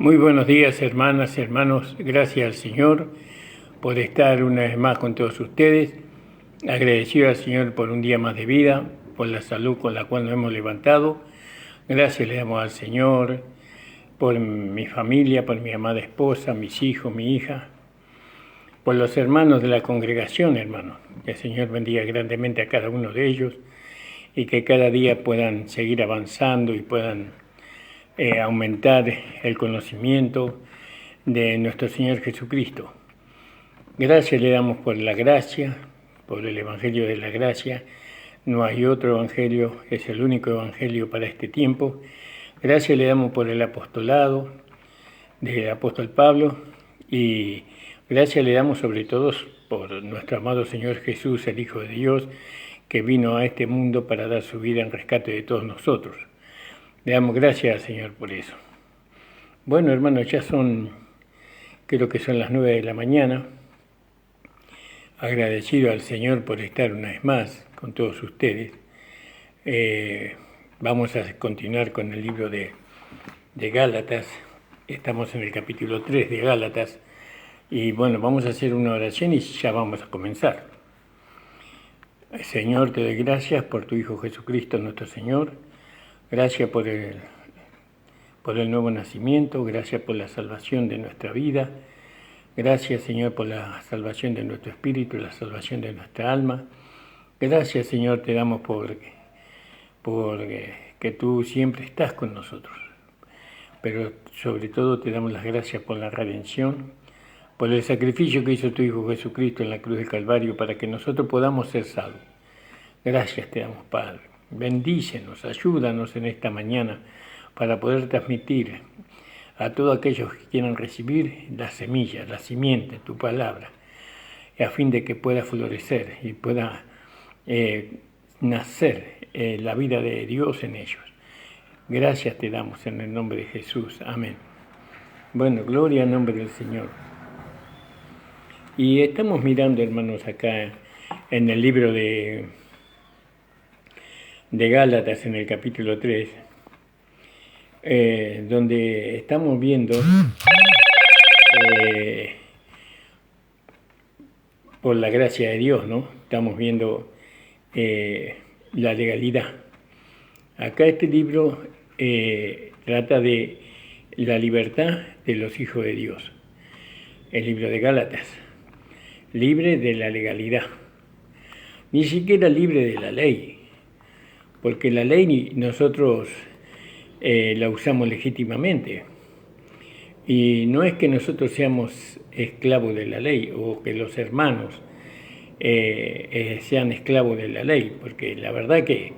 Muy buenos días, hermanas, hermanos. Gracias al Señor por estar una vez más con todos ustedes. Agradecido al Señor por un día más de vida, por la salud con la cual nos hemos levantado. Gracias le damos al Señor por mi familia, por mi amada esposa, mis hijos, mi hija, por los hermanos de la congregación, hermanos. Que el Señor bendiga grandemente a cada uno de ellos y que cada día puedan seguir avanzando y puedan aumentar el conocimiento de nuestro Señor Jesucristo. Gracias le damos por la gracia, por el Evangelio de la gracia. No hay otro Evangelio, es el único Evangelio para este tiempo. Gracias le damos por el apostolado del apóstol Pablo y gracias le damos sobre todo por nuestro amado Señor Jesús, el Hijo de Dios, que vino a este mundo para dar su vida en rescate de todos nosotros. Le damos gracias al Señor por eso. Bueno, hermanos, ya creo que son las 9 de la mañana. Agradecido al Señor por estar una vez más con todos ustedes. Vamos a continuar con el libro de Gálatas. Estamos en el capítulo 3 de Gálatas. Y bueno, vamos a hacer una oración y ya vamos a comenzar. Señor, te doy gracias por tu Hijo Jesucristo, nuestro Señor. Gracias por el nuevo nacimiento, gracias por la salvación de nuestra vida. Gracias, Señor, por la salvación de nuestro espíritu, la salvación de nuestra alma. Gracias, Señor, te damos por que tú siempre estás con nosotros. Pero sobre todo te damos las gracias por la redención, por el sacrificio que hizo tu Hijo Jesucristo en la cruz del Calvario para que nosotros podamos ser salvos. Gracias te damos, Padre. Bendícenos, ayúdanos en esta mañana para poder transmitir a todos aquellos que quieran recibir la semilla, la simiente, tu palabra, a fin de que pueda florecer y pueda nacer la vida de Dios en ellos. Gracias te damos en el nombre de Jesús. Amén. Bueno, gloria al nombre del Señor. Y estamos mirando, hermanos, acá en el libro de Gálatas, en el capítulo 3, donde estamos viendo por la gracia de Dios, ¿no? Estamos viendo la legalidad. Acá este libro trata de la libertad de los hijos de Dios. El libro de Gálatas, libre de la legalidad, ni siquiera libre de la ley, porque la ley nosotros la usamos legítimamente. Y no es que nosotros seamos esclavos de la ley o que los hermanos sean esclavos de la ley, porque la verdad que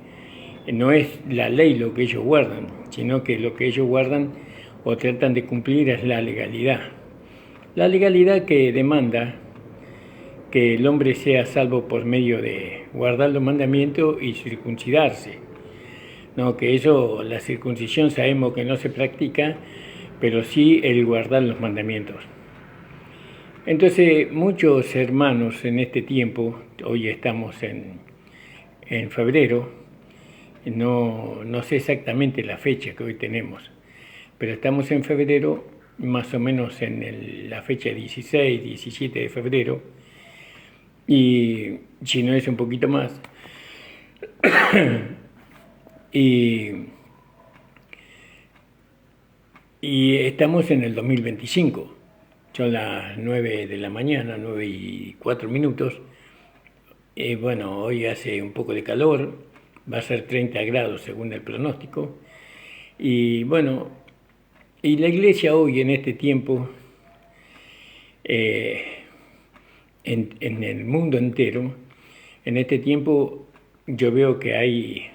no es la ley lo que ellos guardan, sino que lo que ellos guardan o tratan de cumplir es la legalidad. La legalidad que demanda que el hombre sea salvo por medio de guardar los mandamientos y circuncidarse. No, que eso, la circuncisión sabemos que no se practica, pero sí el guardar los mandamientos. Entonces, muchos hermanos en este tiempo, hoy estamos en febrero, no sé exactamente la fecha que hoy tenemos, pero estamos en febrero, más o menos en la fecha 16, 17 de febrero, y si no es un poquito más, y estamos en el 2025, son las 9 de la mañana, 9:04. Y bueno, hoy hace un poco de calor, va a ser 30 grados según el pronóstico. Y bueno, y la iglesia hoy en este tiempo, en el mundo entero, en este tiempo yo veo que hay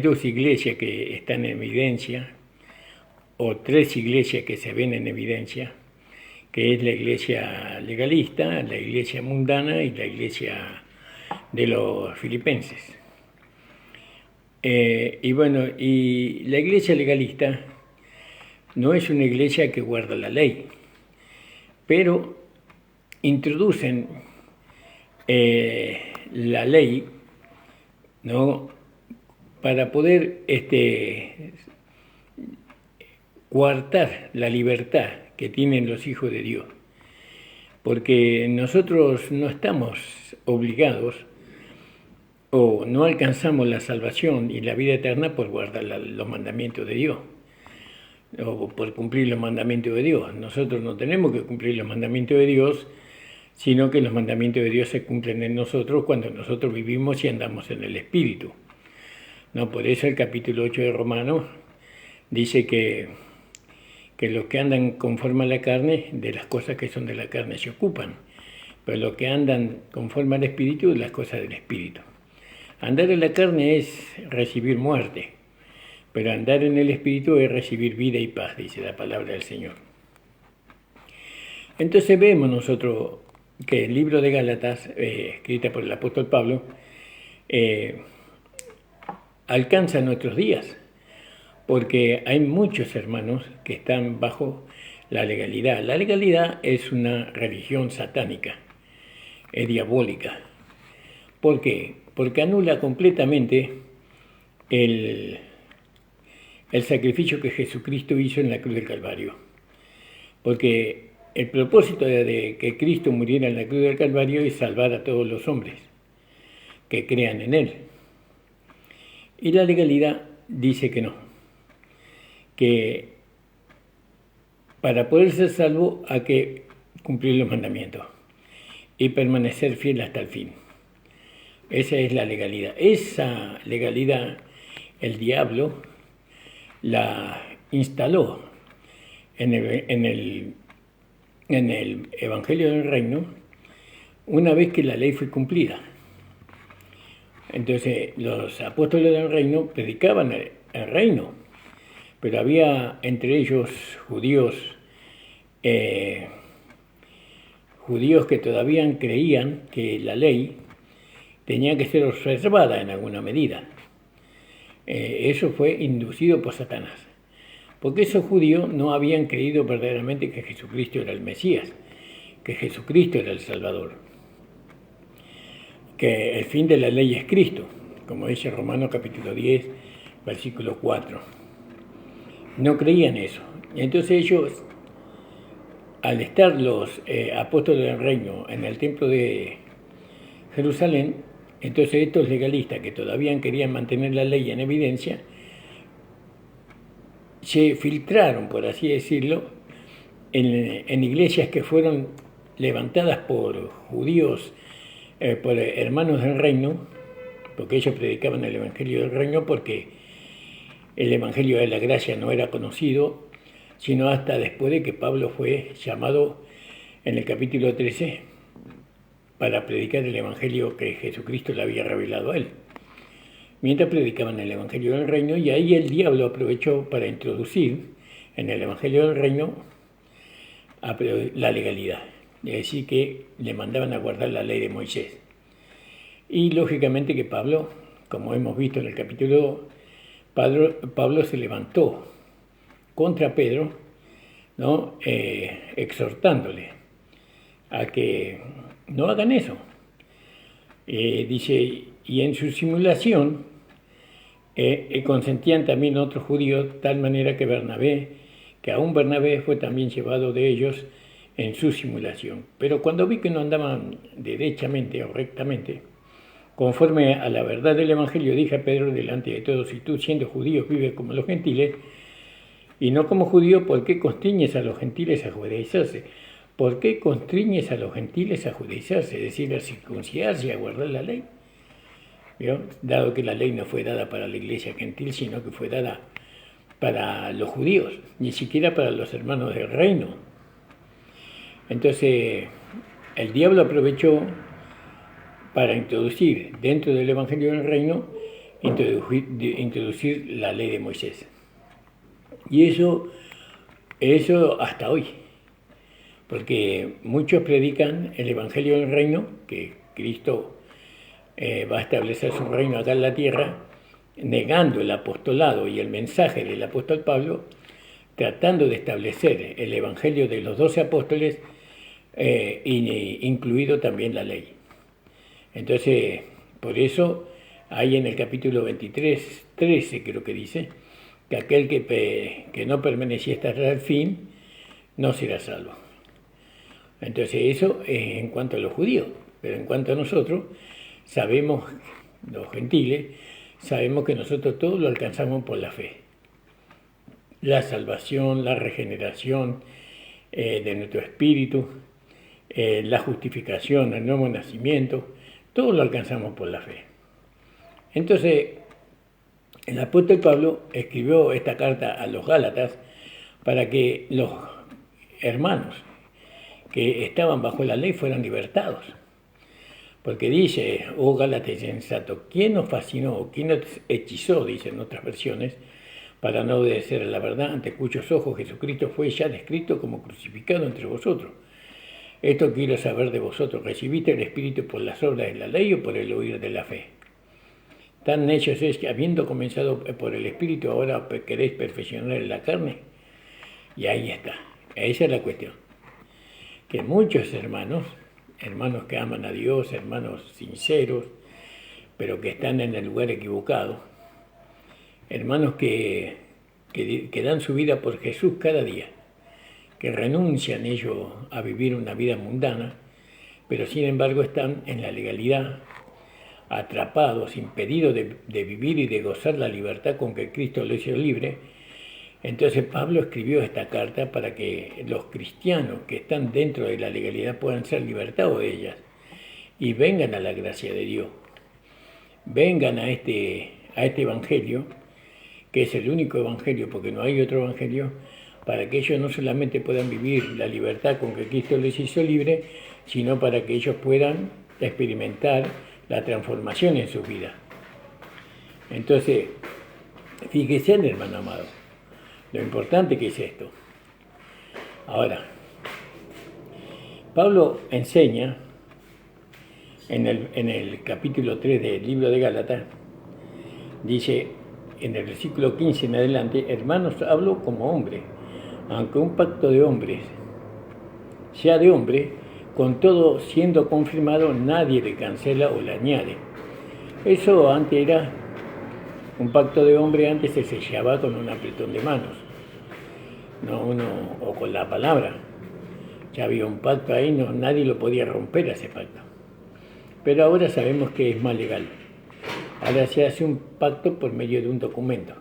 dos iglesias que están en evidencia, o tres iglesias que se ven en evidencia, que es la iglesia legalista, la iglesia mundana y la iglesia de los filipenses. Y bueno, y la iglesia legalista no es una iglesia que guarda la ley, pero introducen la ley, ¿no?, para poder coartar la libertad que tienen los hijos de Dios, porque nosotros no estamos obligados o no alcanzamos la salvación y la vida eterna por guardar los mandamientos de Dios o por cumplir los mandamientos de Dios. Nosotros no tenemos que cumplir los mandamientos de Dios, sino que los mandamientos de Dios se cumplen en nosotros cuando nosotros vivimos y andamos en el Espíritu. No, por eso el capítulo 8 de Romanos dice que los que andan conforme a la carne, de las cosas que son de la carne se ocupan, pero los que andan conforme al Espíritu, de las cosas del Espíritu. Andar en la carne es recibir muerte, pero andar en el Espíritu es recibir vida y paz, dice la palabra del Señor. Entonces vemos nosotros que el libro de Gálatas, escrita por el apóstol Pablo, alcanza nuestros días, porque hay muchos hermanos que están bajo la legalidad. La legalidad es una religión satánica, es diabólica. ¿Por qué? Porque anula completamente el sacrificio que Jesucristo hizo en la cruz del Calvario. Porque el propósito de que Cristo muriera en la cruz del Calvario es salvar a todos los hombres que crean en Él. Y la legalidad dice que no, que para poder ser salvo hay que cumplir los mandamientos y permanecer fiel hasta el fin. Esa es la legalidad. Esa legalidad el diablo la instaló en el Evangelio del Reino una vez que la ley fue cumplida. Entonces los apóstoles del reino predicaban el reino, pero había entre ellos judíos que todavía creían que la ley tenía que ser observada en alguna medida. Eso fue inducido por Satanás, porque esos judíos no habían creído verdaderamente que Jesucristo era el Mesías, que Jesucristo era el Salvador, que el fin de la ley es Cristo, como dice Romanos capítulo 10, versículo 4. No creían eso. Y entonces ellos, al estar los apóstoles del reino en el templo de Jerusalén, entonces estos legalistas que todavía querían mantener la ley en evidencia, se filtraron, por así decirlo, en iglesias que fueron levantadas por judíos, por hermanos del reino, porque ellos predicaban el Evangelio del Reino, porque el Evangelio de la Gracia no era conocido, sino hasta después de que Pablo fue llamado en el capítulo 13 para predicar el Evangelio que Jesucristo le había revelado a él. Mientras predicaban el Evangelio del Reino, y ahí el diablo aprovechó para introducir en el Evangelio del Reino la legalidad, es decir, que le mandaban a guardar la ley de Moisés. Y lógicamente que Pablo, como hemos visto en el capítulo 2, Pablo se levantó contra Pedro, ¿no? Exhortándole a que no hagan eso. Dice, y en su simulación consentían también otros judíos, tal manera que aún Bernabé fue también llevado de ellos en su simulación. Pero cuando vi que no andaban derechamente o rectamente, conforme a la verdad del Evangelio, dije a Pedro delante de todos, si tú siendo judío vives como los gentiles, y no como judío, ¿por qué constriñes a los gentiles a judaizarse? ¿Por qué constriñes a los gentiles a judaizarse? Es decir, a circuncidarse y a guardar la ley. ¿Vio? Dado que la ley no fue dada para la iglesia gentil, sino que fue dada para los judíos, ni siquiera para los hermanos del reino. Entonces, el diablo aprovechó para introducir dentro del Evangelio del Reino, introducir la ley de Moisés. Y eso hasta hoy, porque muchos predican el Evangelio del Reino, que Cristo va a establecer su reino acá en la tierra, negando el apostolado y el mensaje del apóstol Pablo, tratando de establecer el Evangelio de los 12 apóstoles, incluido también la ley. Entonces, por eso, hay en el capítulo 23, 13 creo que dice, que aquel que no permanecía hasta el fin no será salvo. Entonces eso es en cuanto a los judíos, pero en cuanto a nosotros, sabemos, los gentiles, sabemos que nosotros todo lo alcanzamos por la fe. La salvación, la regeneración de nuestro espíritu, la justificación, el nuevo nacimiento, todo lo alcanzamos por la fe. Entonces, el apóstol Pablo escribió esta carta a los Gálatas para que los hermanos que estaban bajo la ley fueran libertados. Porque dice, oh Gálatas insensatos, ¿quién os fascinó, quién os hechizó, dicen otras versiones, para no obedecer a la verdad, ante cuyos ojos Jesucristo fue ya descrito como crucificado entre vosotros? Esto quiero saber de vosotros, ¿recibiste el Espíritu por las obras de la ley o por el oír de la fe? Tan necios es que, habiendo comenzado por el Espíritu, ahora queréis perfeccionar en la carne. Y ahí está, esa es la cuestión. Que muchos hermanos que aman a Dios, hermanos sinceros, pero que están en el lugar equivocado, hermanos que dan su vida por Jesús cada día, que renuncian ellos a vivir una vida mundana, pero sin embargo están en la legalidad, atrapados, impedidos de vivir y de gozar la libertad con que Cristo los hizo libre. Entonces Pablo escribió esta carta para que los cristianos que están dentro de la legalidad puedan ser libertados de ellas y vengan a la gracia de Dios. Vengan a este evangelio, que es el único evangelio porque no hay otro evangelio, para que ellos no solamente puedan vivir la libertad con que Cristo les hizo libre, sino para que ellos puedan experimentar la transformación en sus vidas. Entonces, fíjese, hermano amado, lo importante que es esto. Ahora, Pablo enseña en el capítulo 3 del libro de Gálatas, dice en el versículo 15 en adelante, hermanos, hablo como hombre, aunque un pacto de hombres sea de hombre, con todo siendo confirmado, nadie le cancela o le añade. Eso antes era un pacto de hombre, antes se sellaba con un apretón de manos, o con la palabra. Ya había un pacto ahí, nadie lo podía romper ese pacto. Pero ahora sabemos que es más legal. Ahora se hace un pacto por medio de un documento,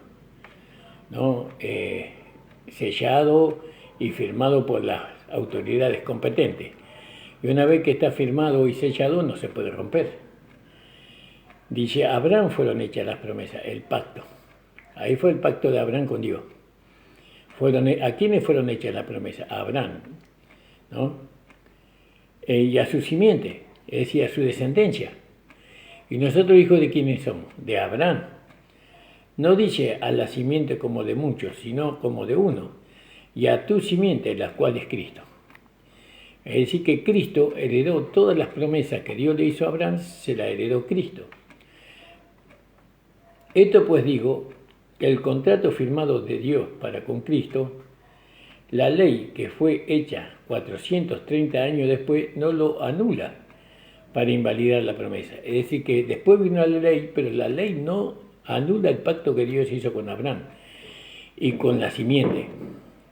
sellado y firmado por las autoridades competentes. Y una vez que está firmado y sellado, no se puede romper. Dice, a Abraham fueron hechas las promesas, el pacto. Ahí fue el pacto de Abraham con Dios. ¿A quiénes fueron hechas las promesas? A Abraham, y a su simiente, es decir, a su descendencia. ¿Y nosotros hijos de quiénes somos? De Abraham. No dice a la simiente como de muchos, sino como de uno. Y a tu simiente, la cual es Cristo. Es decir, que Cristo heredó todas las promesas que Dios le hizo a Abraham, se las heredó Cristo. Esto pues digo, que el contrato firmado de Dios para con Cristo, la ley que fue hecha 430 años después, no lo anula para invalidar la promesa. Es decir, que después vino la ley, pero la ley no anula el pacto que Dios hizo con Abraham y con la simiente.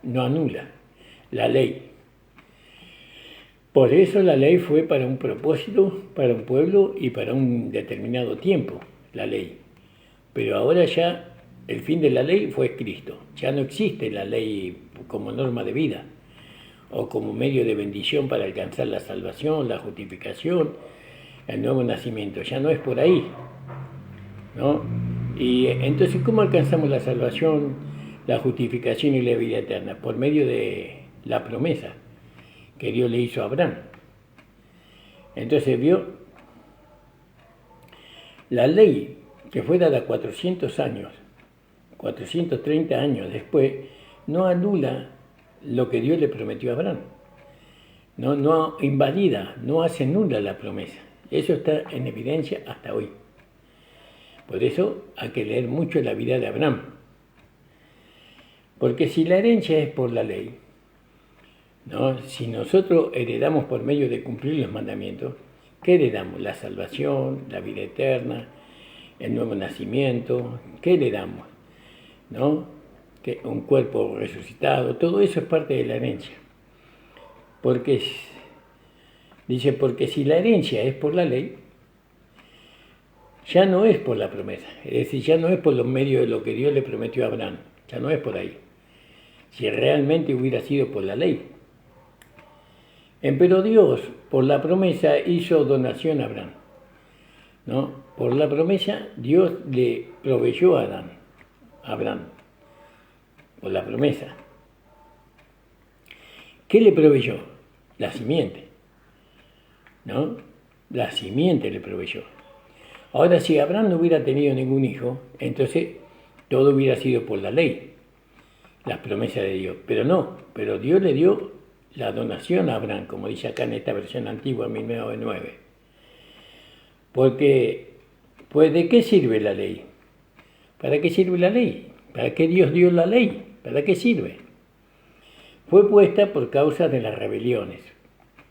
No anula la ley. Por eso la ley fue para un propósito, para un pueblo y para un determinado tiempo, la ley. Pero ahora ya el fin de la ley fue Cristo. Ya no existe la ley como norma de vida o como medio de bendición para alcanzar la salvación, la justificación, el nuevo nacimiento. Ya no es por ahí, Y entonces, ¿cómo alcanzamos la salvación, la justificación y la vida eterna? Por medio de la promesa que Dios le hizo a Abraham. Entonces vio, la ley que fue dada 430 años después, no anula lo que Dios le prometió a Abraham. No invalida, no hace nula la promesa. Eso está en evidencia hasta hoy. Por eso hay que leer mucho la vida de Abraham. Porque si la herencia es por la ley, si nosotros heredamos por medio de cumplir los mandamientos, ¿qué heredamos? La salvación, la vida eterna, el nuevo nacimiento. ¿Qué heredamos? que un cuerpo resucitado, todo eso es parte de la herencia. Dice, porque si la herencia es por la ley, ya no es por la promesa, es decir, ya no es por los medios de lo que Dios le prometió a Abraham, ya no es por ahí. Si realmente hubiera sido por la ley. Pero Dios, por la promesa, hizo donación a Abraham, ¿no? Por la promesa, Dios le proveyó a Abraham, por la promesa. ¿Qué le proveyó? La simiente, ¿no? La simiente le proveyó. Ahora, si Abraham no hubiera tenido ningún hijo, entonces todo hubiera sido por la ley, las promesas de Dios. Pero no, pero Dios le dio la donación a Abraham, como dice acá en esta versión antigua, 1909. Porque, pues, ¿de qué sirve la ley? ¿Para qué sirve la ley? ¿Para qué Dios dio la ley? ¿Para qué sirve? Fue puesta por causa de las rebeliones.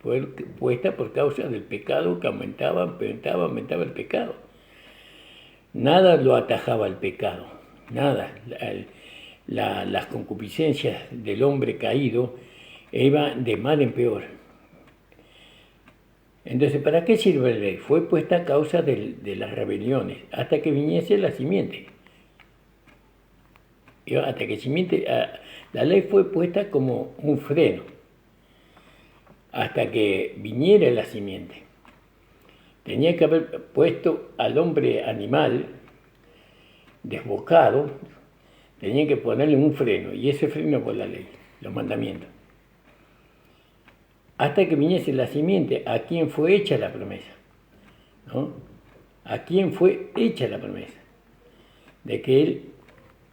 Fue puesta por causa del pecado que aumentaba el pecado. Nada lo atajaba al pecado, nada. Las concupiscencias del hombre caído iban de mal en peor. Entonces, ¿para qué sirve la ley? Fue puesta a causa de las rebeliones, hasta que viniese la simiente. Hasta que la ley fue puesta como un freno, hasta que viniera la simiente. Tenía que haber puesto al hombre animal desbocado, tenía que ponerle un freno, y ese freno por la ley, los mandamientos. Hasta que viniese la simiente, a quien fue hecha la promesa, ¿no? A quien fue hecha la promesa, de que él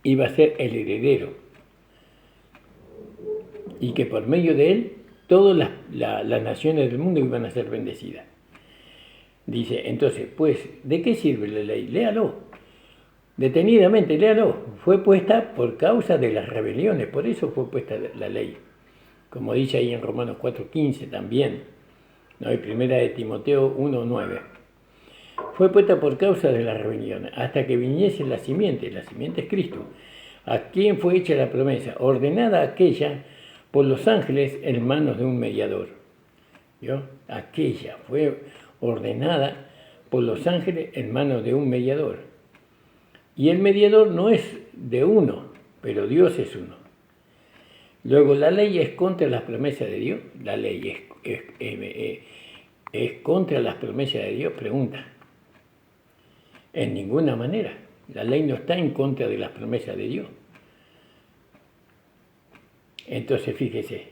iba a ser el heredero, y que por medio de él todas las naciones del mundo iban a ser bendecidas. Dice, entonces, pues, ¿de qué sirve la ley? Léalo, detenidamente, léalo. Fue puesta por causa de las rebeliones, por eso fue puesta la ley. Como dice ahí en Romanos 4:15 también, ¿no? Y primera de Timoteo 1:9. Fue puesta por causa de las rebeliones, hasta que viniese la simiente es Cristo, a quien fue hecha la promesa, ordenada aquella por los ángeles en manos de un mediador. ¿Vio? Aquella fue ordenada por los ángeles en manos de un mediador. Y el mediador no es de uno, pero Dios es uno. Luego, ¿la ley es contra las promesas de Dios? La ley es contra las promesas de Dios, pregunta. En ninguna manera. La ley no está en contra de las promesas de Dios. Entonces, fíjese,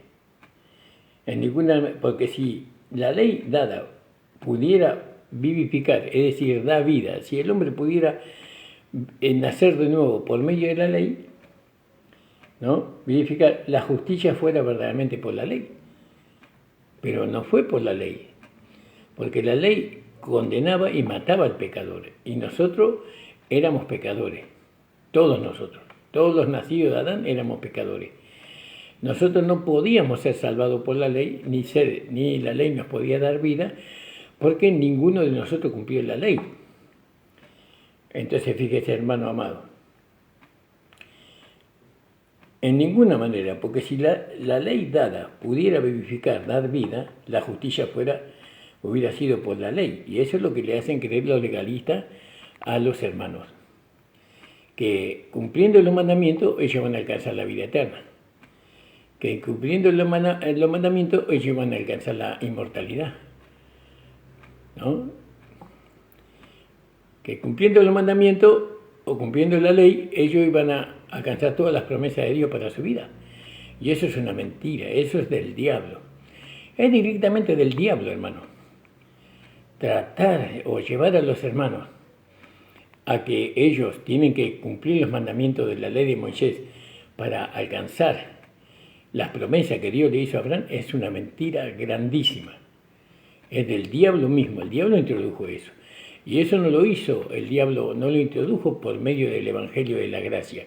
porque si la ley dada pudiera vivificar, es decir, da vida, si el hombre pudiera nacer de nuevo por medio de la ley, ¿no? Vivificar, la justicia fuera verdaderamente por la ley. Pero no fue por la ley, porque la ley condenaba y mataba al pecador, y nosotros éramos pecadores, todos nosotros, todos los nacidos de Adán éramos pecadores. Nosotros no podíamos ser salvados por la ley, ni la ley nos podía dar vida, porque ninguno de nosotros cumplió la ley. Entonces, fíjese, hermano amado, en ninguna manera, porque si la ley dada pudiera vivificar, dar vida, la justicia hubiera sido por la ley. Y eso es lo que le hacen creer los legalistas a los hermanos, que cumpliendo los mandamientos ellos van a alcanzar la vida eterna, que cumpliendo los mandamientos ellos van a alcanzar la inmortalidad, ¿no? Que cumpliendo los mandamientos o cumpliendo la ley ellos iban a alcanzar todas las promesas de Dios para su vida. Y eso es una mentira, eso es del diablo. Es directamente del diablo, hermano. Tratar o llevar a los hermanos a que ellos tienen que cumplir los mandamientos de la ley de Moisés para alcanzar las promesas que Dios le hizo a Abraham es una mentira grandísima. Es del diablo mismo, el diablo introdujo eso. Y eso no lo hizo el diablo, no lo introdujo por medio del Evangelio de la Gracia.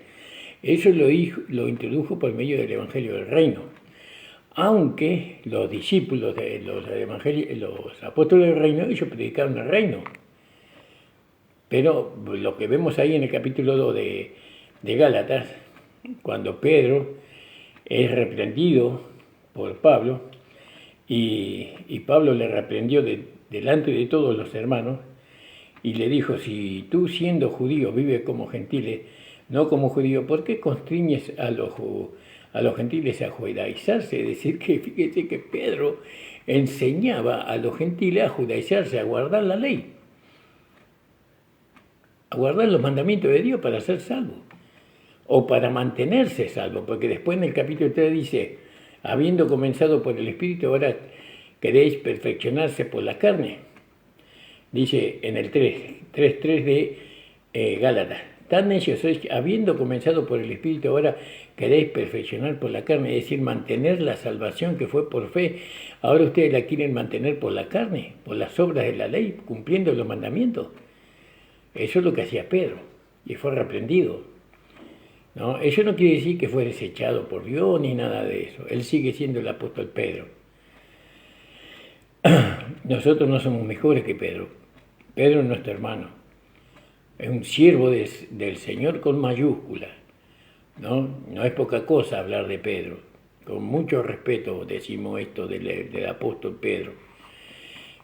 Eso lo introdujo por medio del Evangelio del Reino. Aunque los discípulos de los apóstoles del Reino, ellos predicaron el Reino. Pero lo que vemos ahí en el capítulo 2 de Gálatas, cuando Pedro es reprendido por Pablo, y Pablo le reprendió delante de todos los hermanos, y le dijo: si tú siendo judío vives como gentiles, no como judío, ¿por qué constriñes a los gentiles a judaizarse? Es decir, que fíjese que Pedro enseñaba a los gentiles a judaizarse, a guardar la ley, a guardar los mandamientos de Dios para ser salvo, o para mantenerse salvo, porque después en el capítulo 3 dice: habiendo comenzado por el Espíritu, ahora queréis perfeccionarse por la carne. Dice en el 3.3 de Gálatas: tan necios sois que, habiendo comenzado por el Espíritu, ahora queréis perfeccionar por la carne, es decir, mantener la salvación que fue por fe. Ahora ustedes la quieren mantener por la carne, por las obras de la ley, cumpliendo los mandamientos. Eso es lo que hacía Pedro, y fue reprendido, ¿no? Eso no quiere decir que fue desechado por Dios ni nada de eso. Él sigue siendo el apóstol Pedro. Nosotros no somos mejores que Pedro. Pedro es nuestro hermano, es un siervo del Señor con mayúscula, ¿no? No es poca cosa hablar de Pedro. Con mucho respeto decimos esto del apóstol Pedro,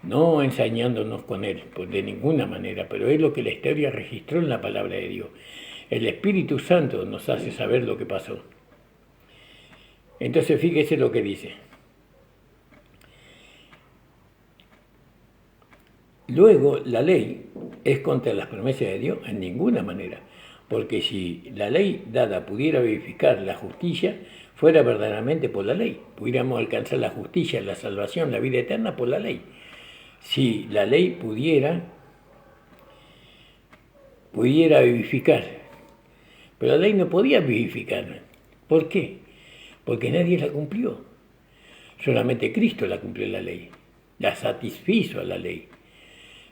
no ensañándonos con él, pues de ninguna manera, pero es lo que la historia registró en la palabra de Dios. El Espíritu Santo nos hace saber lo que pasó. Entonces fíjese lo que dice. Luego, la ley es contra las promesas de Dios en ninguna manera, porque si la ley dada pudiera vivificar la justicia, fuera verdaderamente por la ley. Pudiéramos alcanzar la justicia, la salvación, la vida eterna por la ley. Si la ley pudiera vivificar, pero la ley no podía vivificar. ¿Por qué? Porque nadie la cumplió. Solamente Cristo la cumplió la ley, la satisfizo a la ley.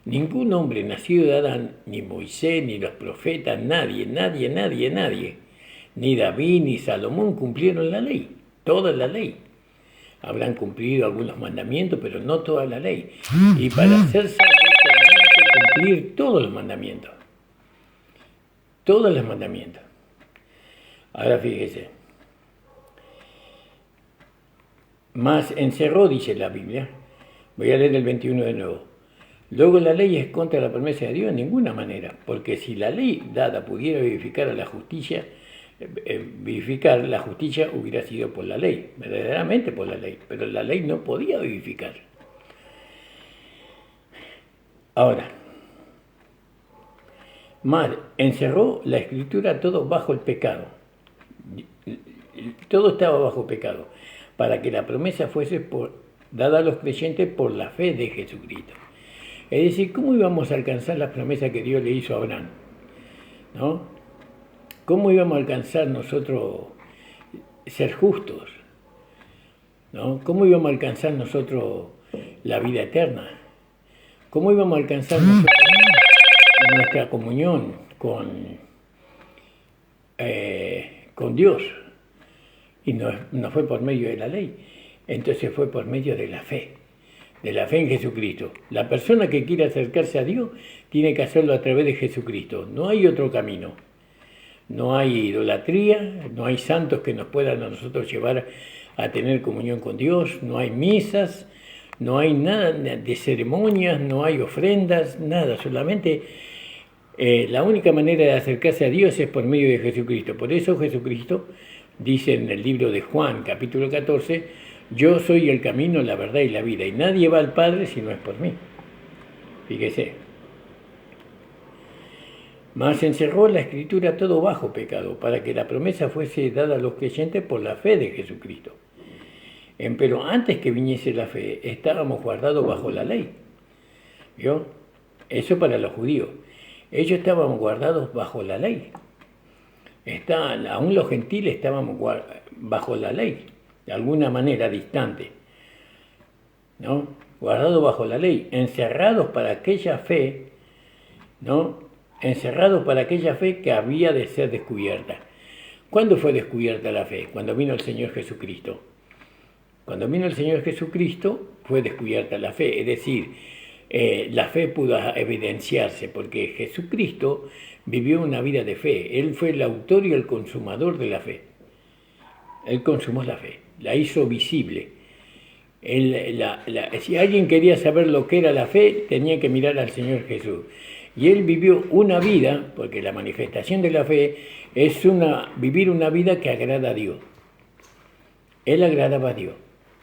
Ningún hombre nacido de Adán, ni Moisés, ni los profetas, nadie, ni David, ni Salomón cumplieron la ley, toda la ley. Habrán cumplido algunos mandamientos, pero no toda la ley. Y para ser salvo tenemos que cumplir todos los mandamientos. Todos los mandamientos. Ahora fíjese. Más encerró, dice la Biblia. Voy a leer el 21 de nuevo. Luego la ley es contra la promesa de Dios en ninguna manera, porque si la ley dada pudiera vivificar a la justicia, hubiera sido por la ley, verdaderamente por la ley, pero la ley no podía vivificar. Ahora, más encerró la Escritura todo bajo el pecado. Todo estaba bajo pecado, para que la promesa fuese dada a los creyentes por la fe de Jesucristo. Es decir, ¿cómo íbamos a alcanzar las promesas que Dios le hizo a Abraham? ¿No? ¿Cómo íbamos a alcanzar nosotros ser justos? ¿No? ¿Cómo íbamos a alcanzar nosotros la vida eterna? ¿Cómo íbamos a alcanzar nosotros nuestra comunión con Dios? Y no fue por medio de la ley, entonces fue por medio de la fe en Jesucristo. La persona que quiere acercarse a Dios tiene que hacerlo a través de Jesucristo. No hay otro camino. No hay idolatría, no hay santos que nos puedan a nosotros llevar a tener comunión con Dios, no hay misas, no hay nada de ceremonias, no hay ofrendas, nada. Solamente la única manera de acercarse a Dios es por medio de Jesucristo. Por eso Jesucristo dice en el libro de Juan, capítulo 14, yo soy el camino, la verdad y la vida, y nadie va al Padre si no es por mí. Fíjese. Mas encerró la Escritura todo bajo pecado, para que la promesa fuese dada a los creyentes por la fe de Jesucristo. Pero antes que viniese la fe, estábamos guardados bajo la ley. ¿Vio? Eso para los judíos. Ellos estaban guardados bajo la ley. Aún los gentiles estaban bajo la ley, de alguna manera distante, ¿no? Guardados bajo la ley, encerrados para aquella fe, ¿no? Encerrados para aquella fe que había de ser descubierta. ¿Cuándo fue descubierta la fe? Cuando vino el Señor Jesucristo. Cuando vino el Señor Jesucristo fue descubierta la fe, es decir, la fe pudo evidenciarse, porque Jesucristo vivió una vida de fe. Él fue el autor y el consumador de la fe. Él consumó la fe, la hizo visible. Si alguien quería saber lo que era la fe, tenía que mirar al Señor Jesús. Y Él vivió una vida, porque la manifestación de la fe es vivir una vida que agrada a Dios. Él agradaba a Dios.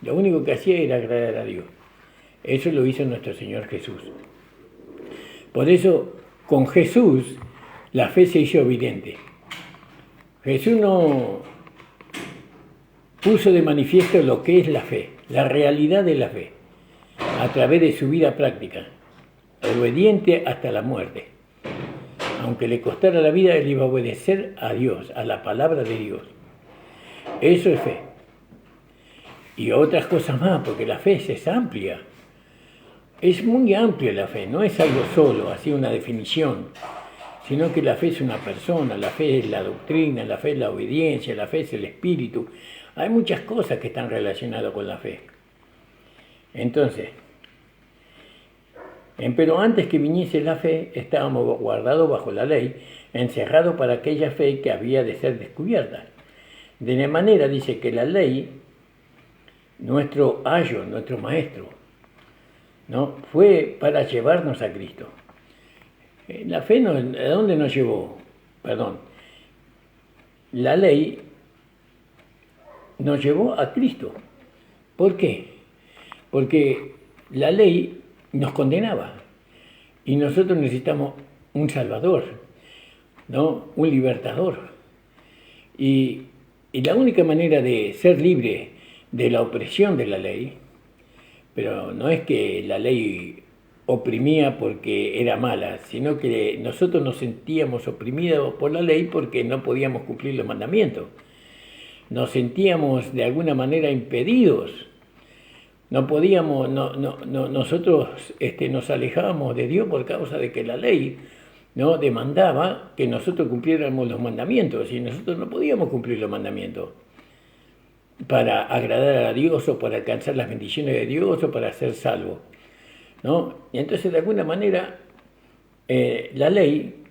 Lo único que hacía era agradar a Dios. Eso lo hizo nuestro Señor Jesús. Por eso, con Jesús, la fe se hizo evidente. Jesús no puso de manifiesto lo que es la fe, la realidad de la fe, a través de su vida práctica, obediente hasta la muerte. Aunque le costara la vida, él iba a obedecer a Dios, a la palabra de Dios. Eso es fe. Y otras cosas más, porque la fe es amplia. Es muy amplia la fe, no es algo solo, así una definición, sino que la fe es una persona, la fe es la doctrina, la fe es la obediencia, la fe es el espíritu. Hay muchas cosas que están relacionadas con la fe. Entonces, pero antes que viniese la fe, estábamos guardados bajo la ley, encerrados para aquella fe que había de ser descubierta. De la manera, dice que la ley, nuestro ayo, nuestro maestro, ¿no? Fue para llevarnos a Cristo. La fe, ¿a dónde nos llevó? Perdón. La ley nos llevó a Cristo. ¿Por qué? Porque la ley nos condenaba y nosotros necesitamos un Salvador, ¿no? Un libertador. Y la única manera de ser libre de la opresión de la ley, pero no es que la ley oprimía porque era mala, sino que nosotros nos sentíamos oprimidos por la ley porque no podíamos cumplir los mandamientos. Nos sentíamos de alguna manera impedidos. No podíamos, nosotros nos alejábamos de Dios por causa de que la ley no demandaba que nosotros cumpliéramos los mandamientos y nosotros no podíamos cumplir los mandamientos para agradar a Dios o para alcanzar las bendiciones de Dios o para ser salvos, ¿no? Y entonces de alguna manera la ley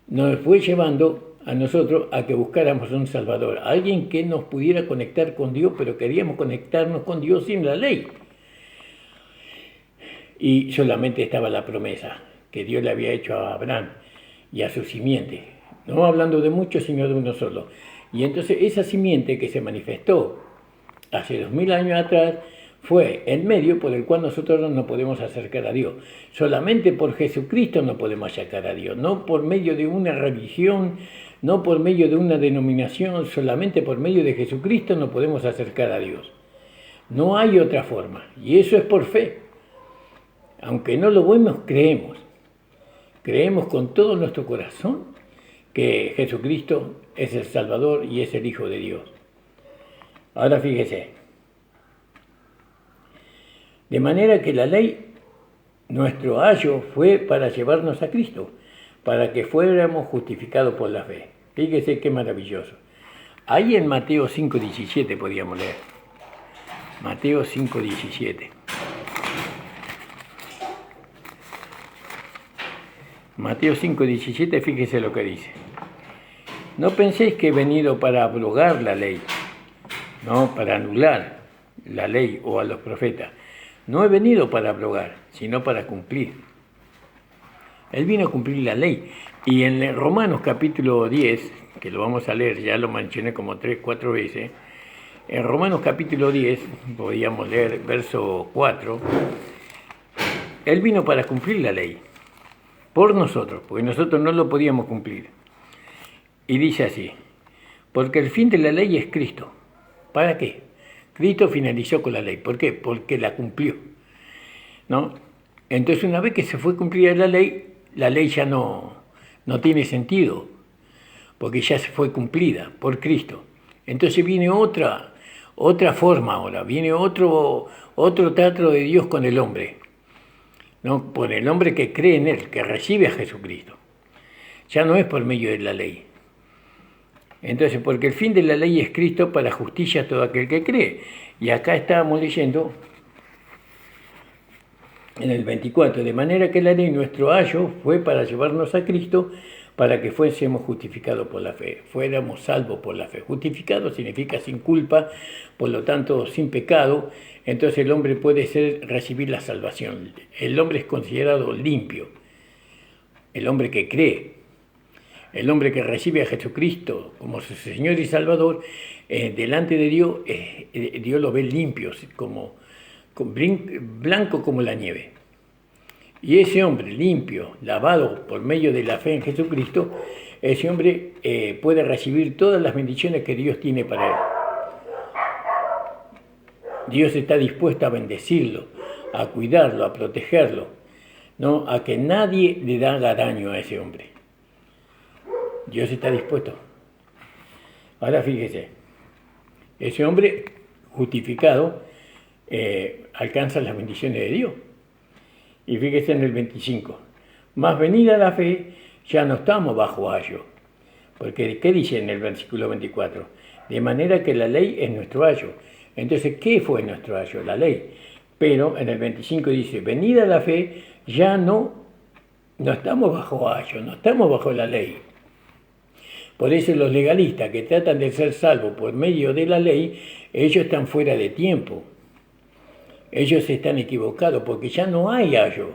nos fue llevando a nosotros a que buscáramos un Salvador, alguien que nos pudiera conectar con Dios, pero queríamos conectarnos con Dios sin la ley. Y solamente estaba la promesa que Dios le había hecho a Abraham y a su simiente, no hablando de muchos, sino de uno solo. Y entonces esa simiente que se manifestó hace 2000 años atrás fue el medio por el cual nosotros no nos podemos acercar a Dios. Solamente por Jesucristo nos podemos acercar a Dios, no por medio de una religión, no por medio de una denominación, solamente por medio de Jesucristo nos podemos acercar a Dios. No hay otra forma, y eso es por fe. Aunque no lo vemos, creemos con todo nuestro corazón que Jesucristo es el Salvador y es el Hijo de Dios. Ahora fíjese, de manera que la ley, nuestro ayo, fue para llevarnos a Cristo, para que fuéramos justificados por la fe. Fíjese qué maravilloso. Ahí en Mateo 5:17 podíamos leer. Mateo 5:17. Mateo 5:17, fíjese lo que dice. No penséis que he venido para abrogar la ley, no, para anular la ley o a los profetas. No he venido para abrogar, sino para cumplir. Él vino a cumplir la ley. Y en Romanos capítulo 10, que lo vamos a leer, ya lo mencioné como 3-4 veces, en Romanos capítulo 10, podíamos leer verso 4, Él vino para cumplir la ley, por nosotros, porque nosotros no lo podíamos cumplir. Y dice así, porque el fin de la ley es Cristo. ¿Para qué? Cristo finalizó con la ley. ¿Por qué? Porque la cumplió, ¿no? Entonces una vez que se fue cumplida la ley ya no tiene sentido, porque ya se fue cumplida por Cristo. Entonces viene otra forma ahora, viene otro trato de Dios con el hombre, ¿no? Por el hombre que cree en Él, que recibe a Jesucristo. Ya no es por medio de la ley. Entonces, porque el fin de la ley es Cristo para justicia a todo aquel que cree. Y acá estábamos leyendo en el 24, de manera que la ley, nuestro ayo, fue para llevarnos a Cristo, para que fuésemos justificados por la fe, fuéramos salvos por la fe. Justificado significa sin culpa, por lo tanto sin pecado, entonces el hombre puede recibir la salvación. El hombre es considerado limpio, el hombre que cree, el hombre que recibe a Jesucristo como su Señor y Salvador, delante de Dios, Dios lo ve limpio, blanco como la nieve. Y ese hombre limpio, lavado por medio de la fe en Jesucristo, ese hombre puede recibir todas las bendiciones que Dios tiene para él. Dios está dispuesto a bendecirlo, a cuidarlo, a protegerlo, ¿no? A que nadie le haga daño a ese hombre. Dios está dispuesto. Ahora fíjese, ese hombre justificado alcanza las bendiciones de Dios. Y fíjese en el 25, más venida la fe, ya no estamos bajo ayo. Porque, ¿qué dice en el versículo 24? De manera que la ley es nuestro ayo. Entonces, ¿qué fue nuestro ayo? La ley. Pero en el 25 dice, venida la fe, ya no estamos bajo ayo, no estamos bajo la ley. Por eso los legalistas que tratan de ser salvos por medio de la ley, ellos están fuera de tiempo. Ellos están equivocados porque ya no hay ayo.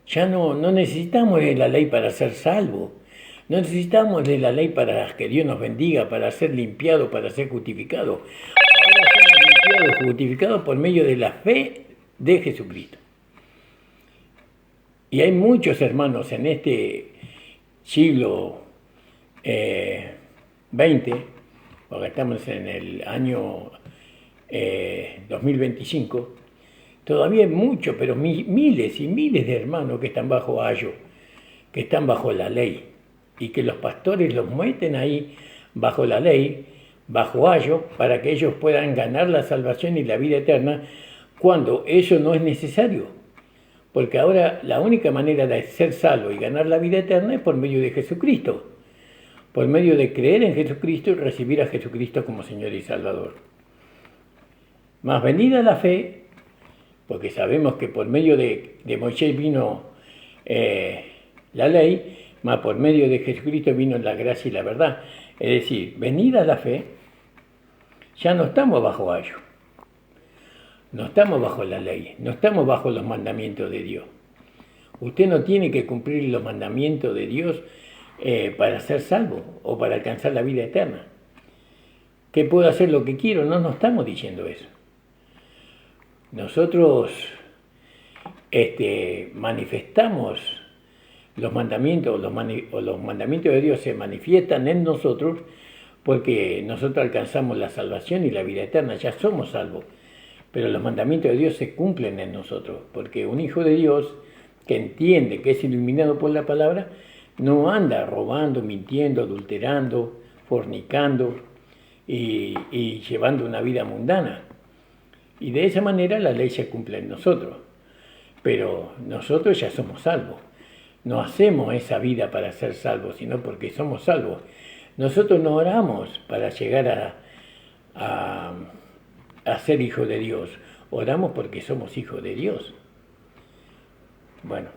Ya no necesitamos de la ley para ser salvos. No necesitamos de la ley para que Dios nos bendiga, para ser limpiados, para ser justificados. Ahora somos limpiados, justificados por medio de la fe de Jesucristo. Y hay muchos hermanos en este siglo XX, porque estamos en el año 2025, todavía hay muchos, pero miles y miles de hermanos que están bajo ayo, que están bajo la ley, y que los pastores los meten ahí bajo la ley, bajo ayo, para que ellos puedan ganar la salvación y la vida eterna, cuando eso no es necesario. Porque ahora la única manera de ser salvo y ganar la vida eterna es por medio de Jesucristo, por medio de creer en Jesucristo y recibir a Jesucristo como Señor y Salvador. Más venida la fe, porque sabemos que por medio de Moisés vino la ley, más por medio de Jesucristo vino la gracia y la verdad. Es decir, venida la fe, ya no estamos bajo ayo, no estamos bajo la ley, no estamos bajo los mandamientos de Dios. Usted no tiene que cumplir los mandamientos de Dios para ser salvo o para alcanzar la vida eterna. Que puedo hacer lo que quiero, no estamos diciendo eso. Nosotros manifestamos los mandamientos, los mandamientos de Dios se manifiestan en nosotros porque nosotros alcanzamos la salvación y la vida eterna, ya somos salvos. Pero los mandamientos de Dios se cumplen en nosotros, porque un hijo de Dios que entiende, que es iluminado por la palabra, no anda robando, mintiendo, adulterando, fornicando y llevando una vida mundana. Y de esa manera la ley se cumple en nosotros. Pero nosotros ya somos salvos. No hacemos esa vida para ser salvos, sino porque somos salvos. Nosotros no oramos para llegar a ser hijos de Dios. Oramos porque somos hijos de Dios. Bueno,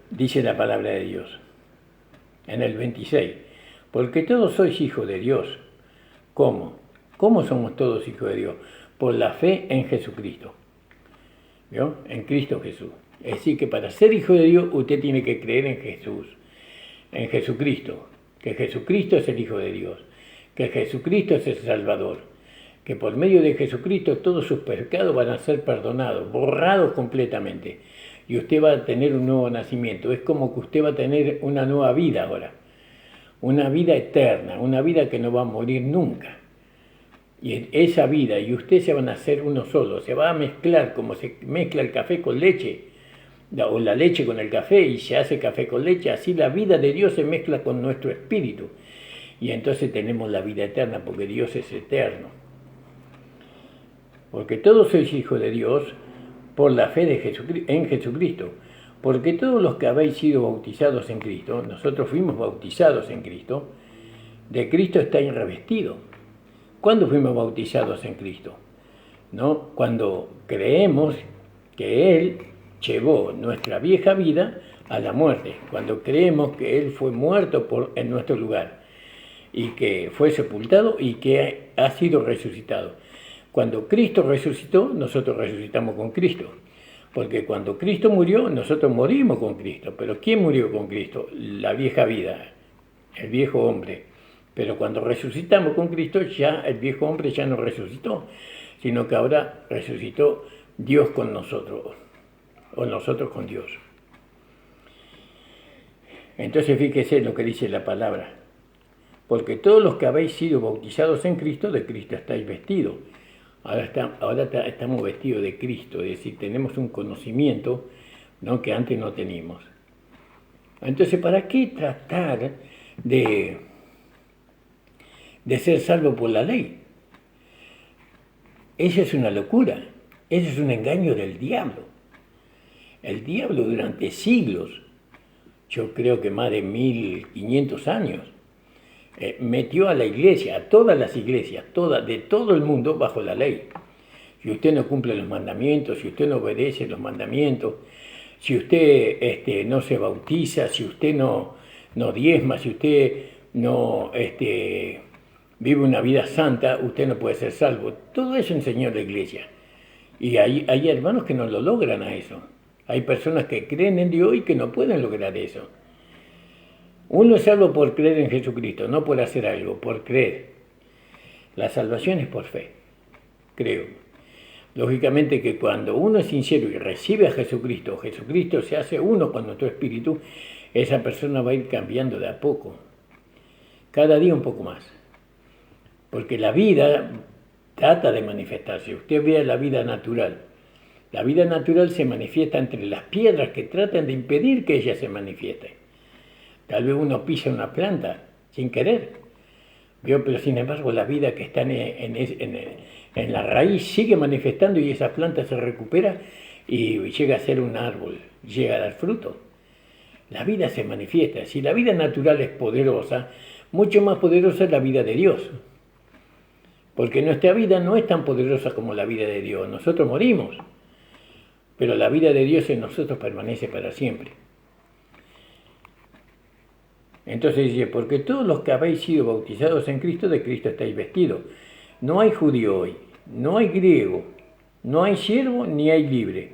dice la palabra de Dios en el 26. Porque todos sois hijos de Dios. ¿Cómo? ¿Cómo somos todos hijos de Dios? Por la fe en Jesucristo. ¿Vio? En Cristo Jesús. Es decir, que para ser hijo de Dios usted tiene que creer en Jesús, en Jesucristo, que Jesucristo es el Hijo de Dios, que Jesucristo es el Salvador, que por medio de Jesucristo todos sus pecados van a ser perdonados, borrados completamente, y usted va a tener un nuevo nacimiento. Es como que usted va a tener una nueva vida ahora, una vida eterna, una vida que no va a morir nunca. Y esa vida y usted se van a hacer uno solo, se va a mezclar como se mezcla el café con leche, o la leche con el café y se hace café con leche, así la vida de Dios se mezcla con nuestro espíritu. Y entonces tenemos la vida eterna, porque Dios es eterno. Porque todos sois hijos de Dios por la fe en Jesucristo. Porque todos los que habéis sido bautizados en Cristo, nosotros fuimos bautizados en Cristo, de Cristo estáis revestidos. ¿Cuándo fuimos bautizados en Cristo? ¿No? Cuando creemos que Él llevó nuestra vieja vida a la muerte, cuando creemos que Él fue muerto en nuestro lugar y que fue sepultado y que ha sido resucitado. Cuando Cristo resucitó, nosotros resucitamos con Cristo. Porque cuando Cristo murió, nosotros morimos con Cristo. Pero ¿quién murió con Cristo? La vieja vida, el viejo hombre. Pero cuando resucitamos con Cristo, ya el viejo hombre ya no resucitó, sino que ahora resucitó Dios con nosotros, o nosotros con Dios. Entonces fíjese lo que dice la palabra. Porque todos los que habéis sido bautizados en Cristo, de Cristo estáis vestidos. Ahora estamos vestidos de Cristo, es decir, tenemos un conocimiento, ¿no?, que antes no teníamos. Entonces, ¿para qué tratar de ser salvo por la ley? Esa es una locura, ese es un engaño del diablo. El diablo durante siglos, yo creo que más de 1500 años, metió a la iglesia, a todas las iglesias, de todo el mundo, bajo la ley. Si usted no cumple los mandamientos, si usted no obedece los mandamientos, si usted no se bautiza, si usted no diezma, si usted no vive una vida santa, usted no puede ser salvo. Todo eso enseñó la iglesia. Y hay hermanos que no lo logran a eso. Hay personas que creen en Dios y que no pueden lograr eso. Uno es salvo por creer en Jesucristo, no por hacer algo, por creer. La salvación es por fe, creo. Lógicamente que cuando uno es sincero y recibe a Jesucristo, Jesucristo se hace uno con nuestro espíritu, esa persona va a ir cambiando de a poco, cada día un poco más. Porque la vida trata de manifestarse. Usted vea la vida natural. La vida natural se manifiesta entre las piedras que tratan de impedir que ella se manifieste. Tal vez uno pisa una planta sin querer, pero sin embargo la vida que está en la raíz sigue manifestando y esa planta se recupera y llega a ser un árbol, llega a dar fruto. La vida se manifiesta. Si la vida natural es poderosa, mucho más poderosa es la vida de Dios. Porque nuestra vida no es tan poderosa como la vida de Dios. Nosotros morimos, pero la vida de Dios en nosotros permanece para siempre. Entonces dice, porque todos los que habéis sido bautizados en Cristo, de Cristo estáis vestidos. No hay judío hoy, no hay griego, no hay siervo ni hay libre,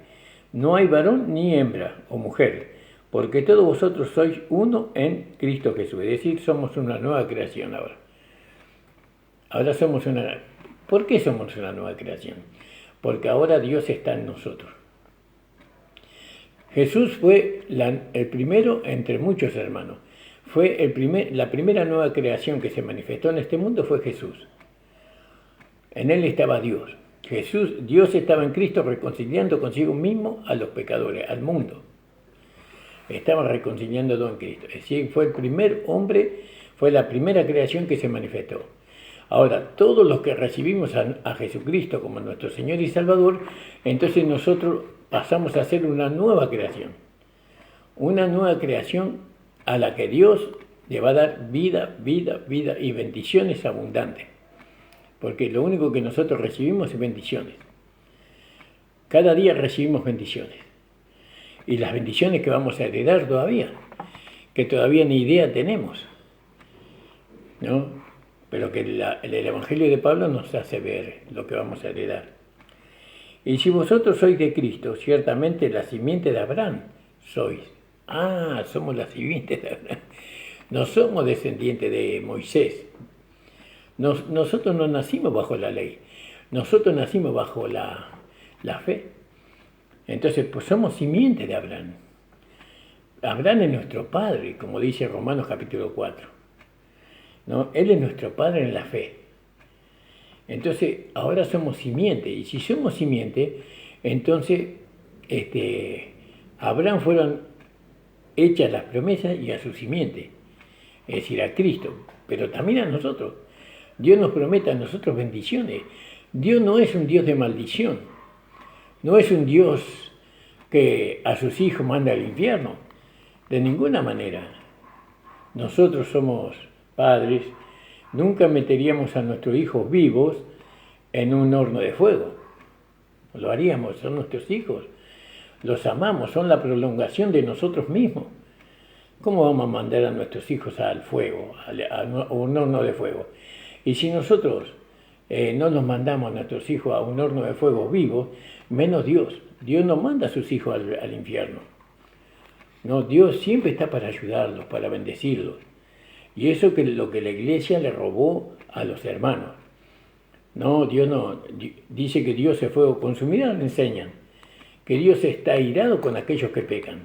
no hay varón ni hembra o mujer, porque todos vosotros sois uno en Cristo Jesús. Es decir, somos una nueva creación ahora. ¿Por qué somos una nueva creación? Porque ahora Dios está en nosotros. Jesús fue el primero entre muchos hermanos. La primera nueva creación que se manifestó en este mundo fue Jesús. En él estaba Dios. Dios estaba en Cristo reconciliando consigo mismo a los pecadores, al mundo. Estaba reconciliando en Cristo. Es decir, fue el primer hombre, fue la primera creación que se manifestó. Ahora, todos los que recibimos a Jesucristo como nuestro Señor y Salvador, entonces nosotros pasamos a ser una nueva creación. Una nueva creación a la que Dios le va a dar vida y bendiciones abundantes. Porque lo único que nosotros recibimos es bendiciones. Cada día recibimos bendiciones. Y las bendiciones que vamos a heredar todavía, que todavía ni idea tenemos, ¿no? Pero que el Evangelio de Pablo nos hace ver lo que vamos a heredar. Y si vosotros sois de Cristo, ciertamente la simiente de Abraham sois. Somos la simiente de Abraham. No somos descendientes de Moisés. Nosotros no nacimos bajo la ley. Nosotros nacimos bajo la fe. Entonces, pues somos simiente de Abraham. Abraham es nuestro padre, como dice Romanos capítulo 4. ¿No? Él es nuestro padre en la fe. Entonces, ahora somos simiente. Y si somos simiente, entonces, a Abraham fueron hechas las promesas y a su simiente, es decir, a Cristo, pero también a nosotros. Dios nos promete a nosotros bendiciones. Dios no es un Dios de maldición, no es un Dios que a sus hijos manda al infierno, de ninguna manera. Nosotros somos padres, nunca meteríamos a nuestros hijos vivos en un horno de fuego. Lo haríamos, son nuestros hijos. los amamos, son la prolongación de nosotros mismos. ¿Cómo vamos a mandar a nuestros hijos al fuego, a un horno de fuego? Y si nosotros no nos mandamos a nuestros hijos a un horno de fuego vivo, menos Dios. Dios no manda a sus hijos al infierno. No, Dios siempre está para ayudarlos, para bendecirlos. Y eso es lo que la iglesia le robó a los hermanos. No, Dios no. Dice que Dios es fuego consumidor, le enseñan. Que Dios está airado con aquellos que pecan.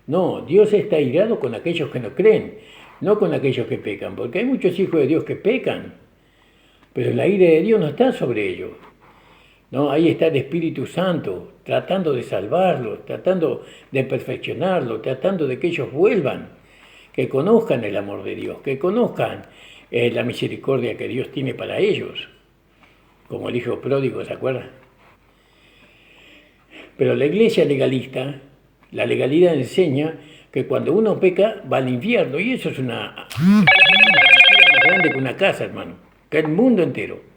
No, Dios está airado con aquellos que no creen, no con aquellos que pecan. Porque hay muchos hijos de Dios que pecan, pero la ira de Dios no está sobre ellos. No, ahí está el Espíritu Santo, tratando de salvarlos, tratando de perfeccionarlos, tratando de que ellos vuelvan, que conozcan el amor de Dios, que conozcan la misericordia que Dios tiene para ellos, como el hijo pródigo, ¿se acuerdan? Pero la iglesia legalista, la legalidad enseña que cuando uno peca va al infierno, y eso es una mentira más grande que una casa, hermano, que el mundo entero.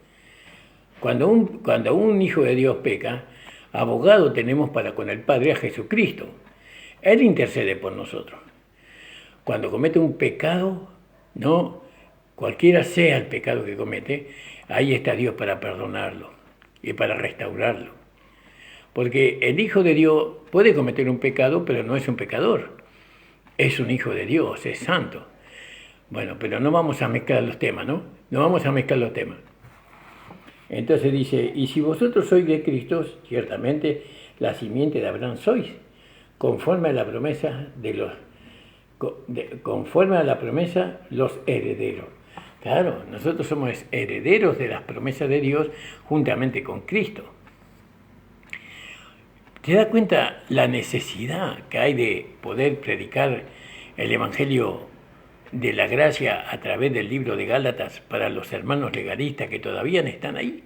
Cuando un hijo de Dios peca, abogado tenemos para con el Padre a Jesucristo. Él intercede por nosotros. Cuando comete un pecado, no, cualquiera sea el pecado que comete, ahí está Dios para perdonarlo y para restaurarlo. Porque el hijo de Dios puede cometer un pecado, pero no es un pecador. Es un hijo de Dios, es santo. Bueno, pero no vamos a mezclar los temas, ¿no? No vamos a mezclar los temas. Entonces dice, y si vosotros sois de Cristo, ciertamente la simiente de Abraham sois, conforme a la promesa los herederos. Claro, nosotros somos herederos de las promesas de Dios juntamente con Cristo. ¿Te das cuenta la necesidad que hay de poder predicar el Evangelio de la gracia a través del libro de Gálatas para los hermanos legalistas que todavía no están ahí?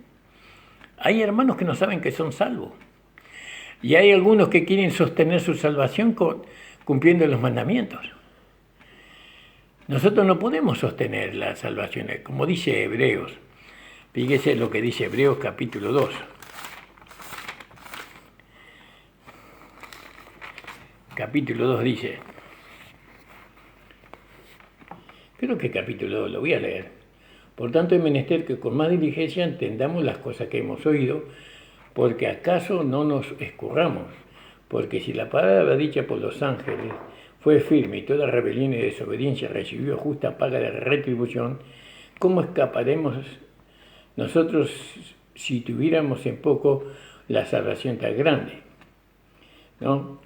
Hay hermanos que no saben que son salvos. Y hay algunos que quieren sostener su salvación cumpliendo los mandamientos. Nosotros no podemos sostener la salvación, como dice Hebreos. Fíjese lo que dice Hebreos capítulo 2. Capítulo 2 dice, creo que capítulo 2 lo voy a leer. Por tanto, es menester que con más diligencia entendamos las cosas que hemos oído, porque acaso no nos escurramos. Porque si la palabra dicha por los ángeles fue firme y toda rebelión y desobediencia recibió justa paga de retribución, ¿cómo escaparemos nosotros si tuviéramos en poco la salvación tan grande? ¿No?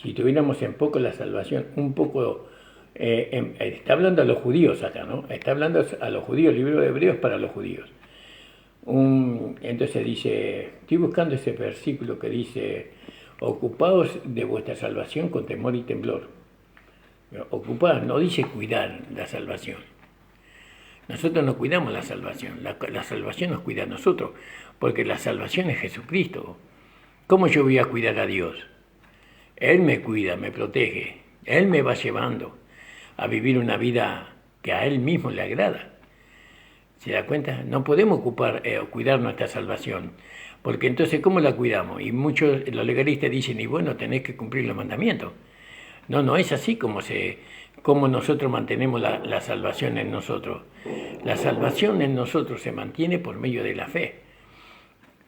Si tuviéramos en poco la salvación, un poco, está hablando a los judíos acá, ¿no? Está hablando a los judíos, el libro de Hebreos para los judíos. Entonces dice, estoy buscando ese versículo que dice, ocupaos de vuestra salvación con temor y temblor. Ocupar no dice cuidar la salvación. Nosotros no cuidamos la salvación, la salvación nos cuida a nosotros, porque la salvación es Jesucristo. ¿Cómo yo voy a cuidar a Dios? Él me cuida, me protege, Él me va llevando a vivir una vida que a Él mismo le agrada. ¿Se da cuenta? No podemos cuidar nuestra salvación, porque entonces ¿cómo la cuidamos? Y muchos, los legalistas dicen, y bueno, tenés que cumplir los mandamientos. No es así como nosotros mantenemos la salvación en nosotros. La salvación en nosotros se mantiene por medio de la fe.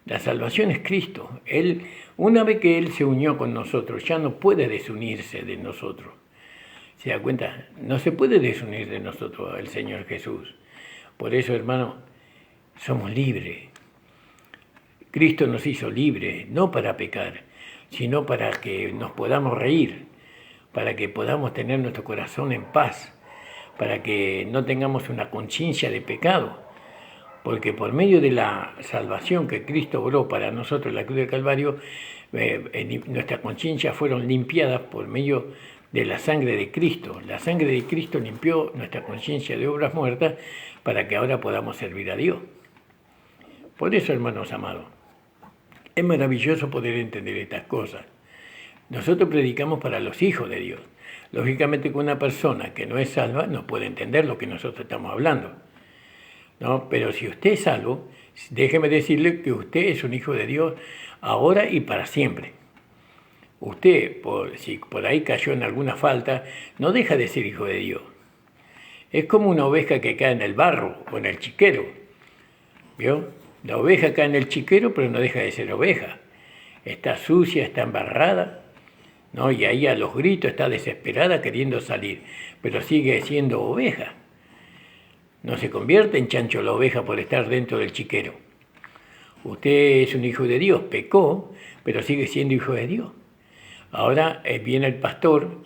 La salvación es Cristo. Él, una vez que Él se unió con nosotros, ya no puede desunirse de nosotros. ¿Se da cuenta? No se puede desunir de nosotros el Señor Jesús. Por eso, hermano, somos libres. Cristo nos hizo libres, no para pecar, sino para que nos podamos reír, para que podamos tener nuestro corazón en paz, para que no tengamos una conciencia de pecado. Porque por medio de la salvación que Cristo obró para nosotros en la cruz del Calvario, nuestras conciencias fueron limpiadas por medio de la sangre de Cristo. La sangre de Cristo limpió nuestra conciencia de obras muertas para que ahora podamos servir a Dios. Por eso, hermanos amados, es maravilloso poder entender estas cosas. Nosotros predicamos para los hijos de Dios. Lógicamente que una persona que no es salva no puede entender lo que nosotros estamos hablando, ¿no? Pero si usted es salvo, déjeme decirle que usted es un hijo de Dios ahora y para siempre. usted, si por ahí cayó en alguna falta, no deja de ser hijo de Dios. Es como una oveja que cae en el barro o en el chiquero. ¿Vio? La oveja cae en el chiquero, pero no deja de ser oveja. Está sucia, está embarrada, ¿no? Y ahí a los gritos está desesperada queriendo salir, pero sigue siendo oveja. No se convierte en chancho la oveja por estar dentro del chiquero. Usted es un hijo de Dios, pecó, pero sigue siendo hijo de Dios. Ahora viene el pastor,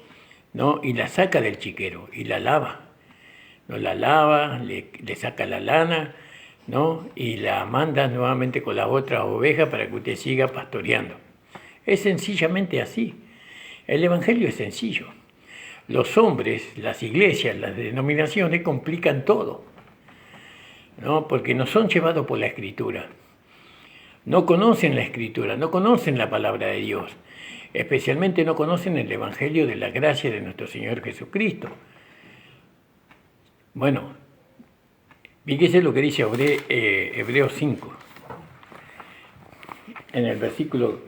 ¿no? Y la saca del chiquero y la lava. ¿No? La lava, le saca la lana, ¿no? Y la manda nuevamente con la otra oveja para que usted siga pastoreando. Es sencillamente así. El Evangelio es sencillo. Los hombres, las iglesias, las denominaciones complican todo, ¿no? Porque no son llevados por la Escritura. No conocen la Escritura, no conocen la palabra de Dios. Especialmente no conocen el Evangelio de la gracia de nuestro Señor Jesucristo. Bueno, fíjese lo que dice Hebreos 5. En el versículo,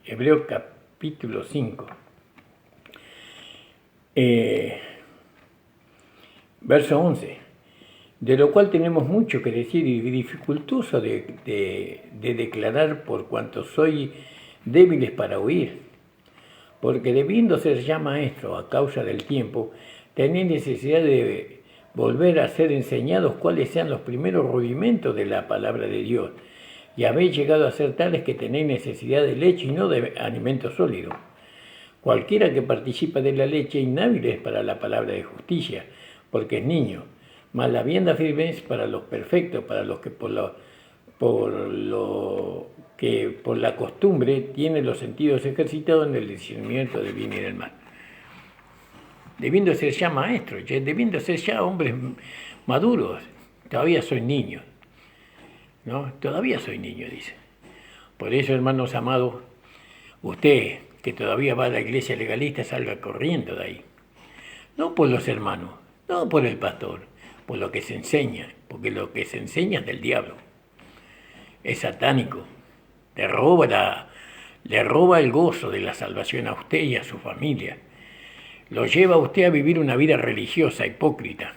Hebreos capítulo 5. Verso 11. De lo cual tenemos mucho que decir y dificultoso de declarar por cuanto soy débiles para oír. Porque debiendo ser ya maestro a causa del tiempo, tenéis necesidad de volver a ser enseñados cuáles sean los primeros rudimentos de la palabra de Dios. Y habéis llegado a ser tales que tenéis necesidad de leche y no de alimento sólido. Cualquiera que participa de la leche inhábil es para la palabra de justicia, porque es niño. Mas la vianda firme es para los perfectos, para los que por la costumbre tienen los sentidos ejercitados en el discernimiento del bien y del mal. Debiendo ser ya maestros, debiendo ser ya hombres maduros, todavía soy niño, ¿no? Todavía soy niño, dice. Por eso, hermanos amados, usted que todavía va a la iglesia legalista, salga corriendo de ahí. No por los hermanos, no por el pastor, por lo que se enseña, porque lo que se enseña es del diablo. Es satánico. Le roba el gozo de la salvación a usted y a su familia. Lo lleva a usted a vivir una vida religiosa, hipócrita.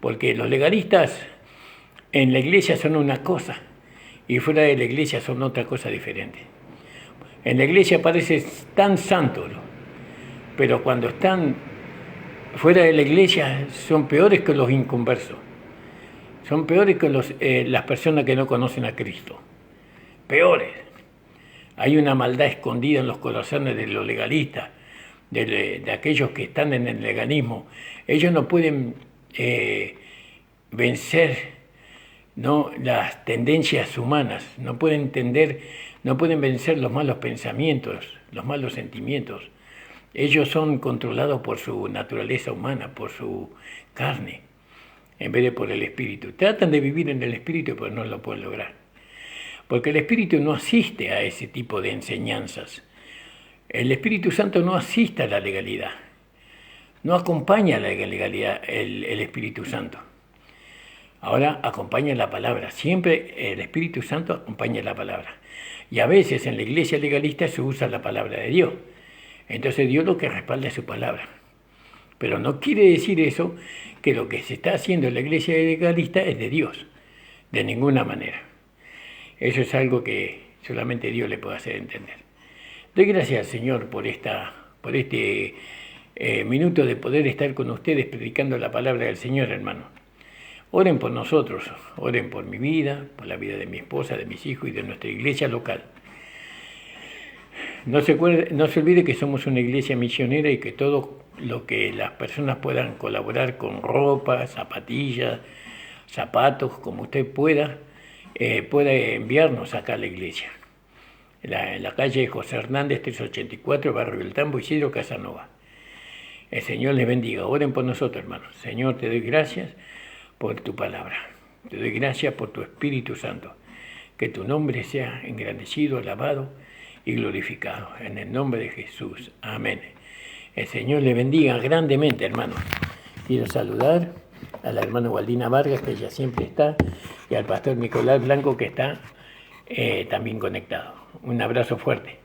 Porque los legalistas en la iglesia son una cosa y fuera de la iglesia son otra cosa diferente. En la iglesia parecen tan santos, ¿no? Pero cuando están fuera de la iglesia son peores que los inconversos. Son peores que las personas que no conocen a Cristo. Peores. Hay una maldad escondida en los corazones de los legalistas, de aquellos que están en el legalismo. Ellos no pueden vencer, ¿no?, las tendencias humanas, no pueden vencer los malos pensamientos, los malos sentimientos. Ellos son controlados por su naturaleza humana, por su carne, en vez de por el espíritu. Tratan de vivir en el espíritu, pero no lo pueden lograr. Porque el espíritu no asiste a ese tipo de enseñanzas. El Espíritu Santo no asiste a la legalidad. No acompaña a la legalidad el Espíritu Santo. Ahora acompaña la palabra. Siempre el Espíritu Santo acompaña la palabra. Y a veces en la iglesia legalista se usa la palabra de Dios. Entonces Dios lo que respalda es su palabra. Pero no quiere decir eso que lo que se está haciendo en la iglesia legalista es de Dios. De ninguna manera. Eso es algo que solamente Dios le puede hacer entender. Doy gracias al Señor por este minuto de poder estar con ustedes predicando la palabra del Señor, hermano. Oren por nosotros, oren por mi vida, por la vida de mi esposa, de mis hijos y de nuestra iglesia local. No se olvide que somos una iglesia misionera y que todo lo que las personas puedan colaborar con ropa, zapatillas, zapatos, como usted pueda enviarnos acá a la iglesia. En la calle José Hernández, 384, Barrio del Tambo, Isidro Casanova. El Señor les bendiga. Oren por nosotros, hermanos. Señor, te doy gracias por tu palabra. Te doy gracias por tu Espíritu Santo. Que tu nombre sea engrandecido, alabado y glorificado. En el nombre de Jesús. Amén. El Señor les bendiga grandemente, hermanos. Quiero saludar a la hermana Waldina Vargas, que ella siempre está, y al pastor Nicolás Blanco, que está también conectado. Un abrazo fuerte.